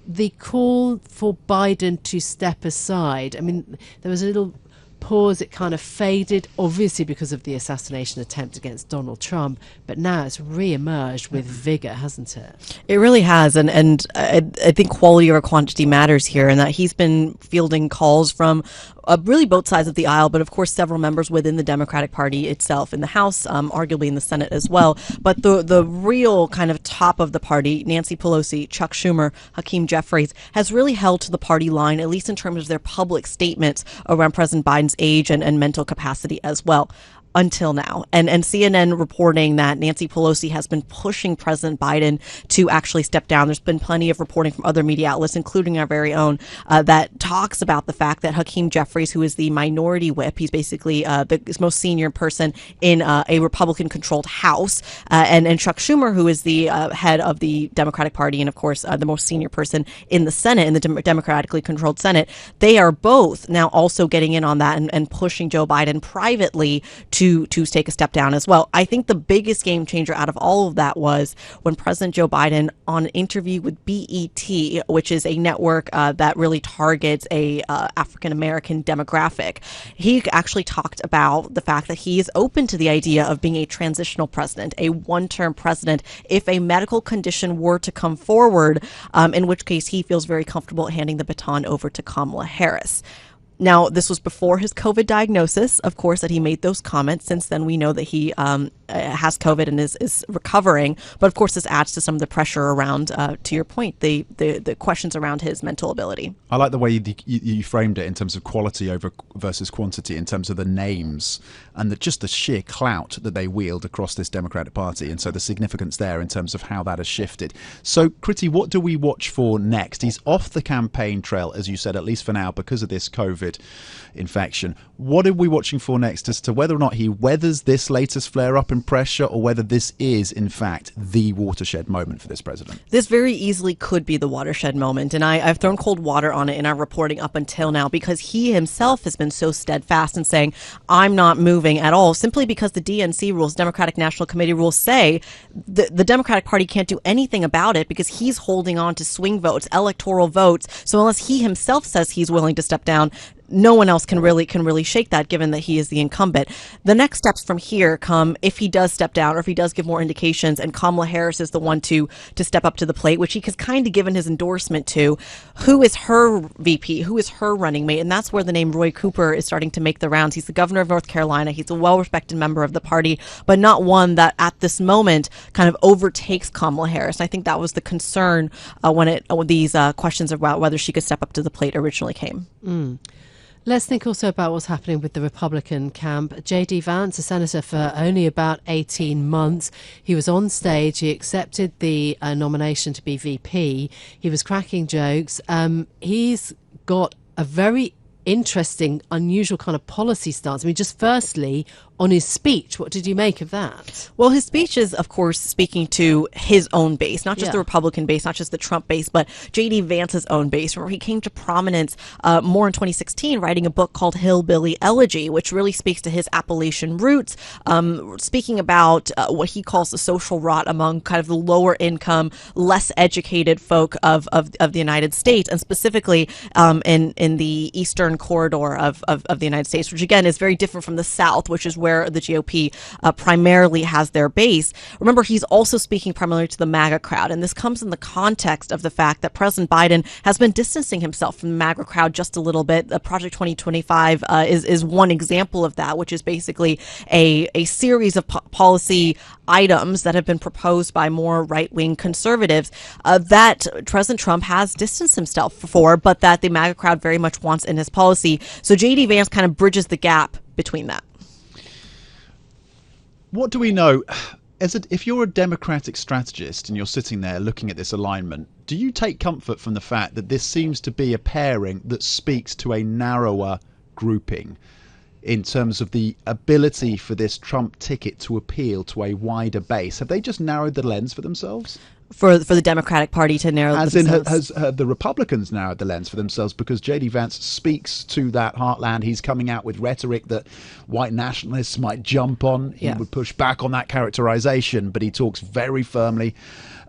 the call for Biden to step aside, I mean, there was a little pause, it kind of faded, obviously because of the assassination attempt against Donald Trump, but now it's re-emerged with vigor, hasn't it? It really has, and I think quality over quantity matters here, and that he's been fielding calls from really both sides of the aisle, but of course several members within the Democratic Party itself in the House, arguably in the Senate as well. But the real kind of top of the party, Nancy Pelosi, Chuck Schumer, Hakeem Jeffries, has really held to the party line, at least in terms of their public statements around President Biden's age and mental capacity as well. Until now. And CNN reporting that Nancy Pelosi has been pushing President Biden to actually step down. There's been plenty of reporting from other media outlets, including our very own, that talks about the fact that Hakeem Jeffries, who is the minority whip, he's basically the most senior person in a Republican-controlled House, and Chuck Schumer, who is the head of the Democratic Party and, of course, the most senior person in the Senate, in the democratically controlled Senate, they are both now also getting in on that and pushing Joe Biden privately to take a step down as well. I think the biggest game changer out of all of that was when President Joe Biden, on an interview with BET, which is a network that really targets a African-American demographic, he actually talked about the fact that he is open to the idea of being a transitional president, a one-term president, if a medical condition were to come forward, in which case he feels very comfortable handing the baton over to Kamala Harris. Now, this was before his COVID diagnosis, of course, that he made those comments. Since then, we know that he has COVID and is recovering. But of course, this adds to some of the pressure around, to your point, the questions around his mental ability. I like the way you framed it in terms of quality over versus quantity, in terms of the names and just the sheer clout that they wield across this Democratic Party. And so the significance there in terms of how that has shifted. So, Kriti, what do we watch for next? He's off the campaign trail, as you said, at least for now, because of this COVID infection. What are we watching for next as to whether or not he weathers this latest flare-up in pressure, or whether this is, in fact, the watershed moment for this president? This very easily could be the watershed moment, and I've thrown cold water on it in our reporting up until now, because he himself has been so steadfast in saying, I'm not moving at all, simply because the DNC rules, Democratic National Committee rules, say the Democratic Party can't do anything about it because he's holding on to swing votes, electoral votes. So unless he himself says he's willing to step down, no one else can really shake that, given that he is the incumbent. The next steps from here come if he does step down, or if he does give more indications, and Kamala Harris is the one to step up to the plate, which he has kind of given his endorsement to. Who is her VP? Who is her running mate? And that's where the name Roy Cooper is starting to make the rounds. He's the governor of North Carolina. He's a well-respected member of the party, but not one that at this moment kind of overtakes Kamala Harris. And I think that was the concern when these questions about whether she could step up to the plate originally came. Let's think also about what's happening with the Republican camp. J.D. Vance, a senator for only about 18 months, he was on stage. He accepted the nomination to be VP. He was cracking jokes. He's got a very interesting, unusual kind of policy stance. I mean, just firstly, on his speech, what did you make of that? Well, his speech is, of course, speaking to his own base, not just the Republican base, not just the Trump base, but J.D. Vance's own base, where he came to prominence more in 2016, writing a book called Hillbilly Elegy, which really speaks to his Appalachian roots, speaking about what he calls the social rot among kind of the lower income, less educated folk of the United States, and specifically in the eastern corridor of the United States, which again is very different from the South, which is where the GOP primarily has their base. Remember, he's also speaking primarily to the MAGA crowd, and this comes in the context of the fact that President Biden has been distancing himself from the MAGA crowd just a little bit. Project 2025 is one example of that, which is basically a series of policy items that have been proposed by more right-wing conservatives that President Trump has distanced himself for, but that the MAGA crowd very much wants in his policy. So J.D. Vance kind of bridges the gap between that. What do we know? If you're a Democratic strategist and you're sitting there looking at this alignment, do you take comfort from the fact that this seems to be a pairing that speaks to a narrower grouping in terms of the ability for this Trump ticket to appeal to a wider base? Have they just narrowed the lens for themselves? For the Democratic Party to narrow As themselves. in, has the Republicans narrowed the lens for themselves? Because J.D. Vance speaks to that heartland. He's coming out with rhetoric that white nationalists might jump on. He would push back on that characterization, but he talks very firmly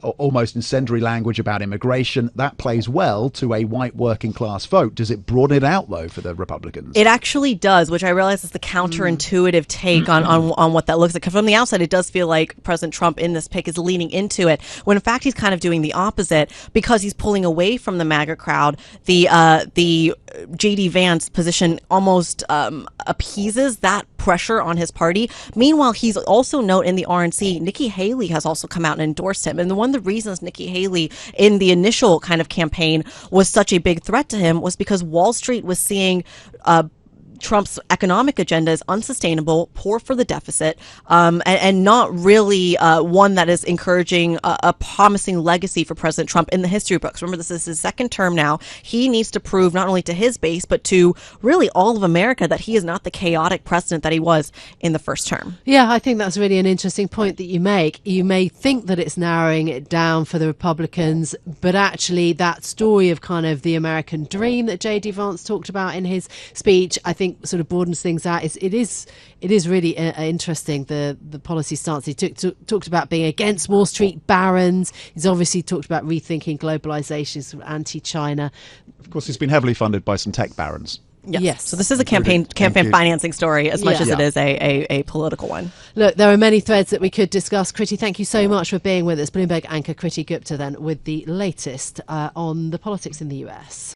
almost incendiary language about immigration. That plays well to a white working class vote. Does it broaden it out, though, for the Republicans? It actually does, which I realize is the counterintuitive take on what that looks like. From the outside, it does feel like President Trump in this pick is leaning into it, when in fact he's kind of doing the opposite, because he's pulling away from the MAGA crowd. The J.D. Vance position almost appeases that pressure on his party. Meanwhile, he's also note in the RNC, Nikki Haley has also come out and endorsed him. And one of the reasons Nikki Haley in the initial kind of campaign was such a big threat to him was because Wall Street was seeing Trump's economic agenda is unsustainable, poor for the deficit, and not really one that is encouraging a promising legacy for President Trump in the history books. Remember, this is his second term now. He needs to prove not only to his base, but to really all of America that he is not the chaotic president that he was in the first term. Yeah, I think that's really an interesting point that you make. You may think that it's narrowing it down for the Republicans, but actually that story of kind of the American dream that J.D. Vance talked about in his speech, I think sort of broadens things out. It is really interesting, the policy stance he talked about being against Wall Street barons. He's obviously talked about rethinking globalization, sort of anti-China. Of course, he's been heavily funded by some tech barons. Yes. So this is a campaign financing story as much as it is a political one. Look, there are many threads that we could discuss. Kriti, thank you so much for being with us. Bloomberg anchor Kriti Gupta then with the latest on the politics in the US.